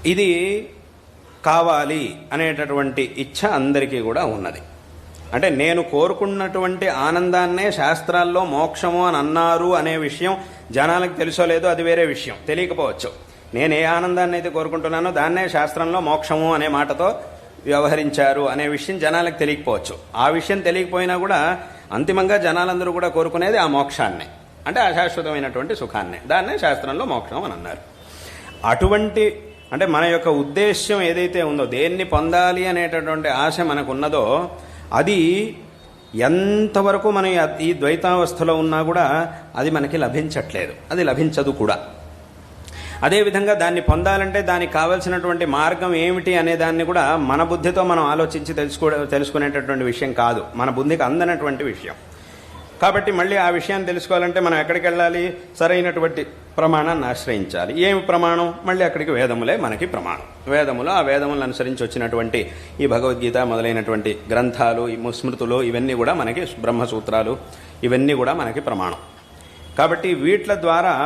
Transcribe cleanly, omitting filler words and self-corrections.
ఇది కావాలి అనేటటువంటి ఇచ్ఛ అందరికీ కూడా ఉన్నది. అంటే నేను కోరుకున్నటువంటి ఆనందాన్నే శాస్త్రాల్లో మోక్షము అని అన్నారు అనే విషయం జనాలకు తెలుసో లేదో అది వేరే విషయం, తెలియకపోవచ్చు. నేను ఏ ఆనందాన్ని అయితే కోరుకుంటున్నానో దాన్నే శాస్త్రంలో మోక్షము అనే మాటతో వ్యవహరించారు అనే విషయం జనాలకు తెలియకపోవచ్చు. ఆ విషయం తెలియకపోయినా కూడా అంతిమంగా జనాలందరూ కూడా కోరుకునేది ఆ మోక్షాన్నే, అంటే అశాశ్వతమైనటువంటి సుఖాన్నే. దాన్నే శాస్త్రంలో మోక్షం అని అన్నారు. అటువంటి అంటే మన యొక్క ఉద్దేశ్యం ఏదైతే ఉందో, దేన్ని పొందాలి అనేటటువంటి ఆశ మనకు ఉన్నదో అది ఎంతవరకు మనం ఈ ద్వైతావస్థలో ఉన్నా కూడా అది మనకి లభించట్లేదు, అది లభించదు కూడా. అదేవిధంగా దాన్ని పొందాలంటే దానికి కావలసినటువంటి మార్గం ఏమిటి అనే దాన్ని కూడా మన బుద్ధితో మనం ఆలోచించి తెలుసుకునేటటువంటి విషయం కాదు, మన బుద్ధికి అందనటువంటి విషయం. కాబట్టి మళ్ళీ ఆ విషయాన్ని తెలుసుకోవాలంటే మనం ఎక్కడికి వెళ్ళాలి? సరైనటువంటి ప్రమాణాన్ని ఆశ్రయించాలి. ఏమి ప్రమాణం? మళ్ళీ అక్కడికి వేదములే మనకి ప్రమాణం. వేదములు, ఆ వేదములను అనుసరించి వచ్చినటువంటి ఈ భగవద్గీత మొదలైనటువంటి గ్రంథాలు, ఈ స్మృతులు, ఇవన్నీ కూడా మనకి, బ్రహ్మసూత్రాలు, ఇవన్నీ కూడా మనకి ప్రమాణం. కాబట్టి వీట్ల ద్వారా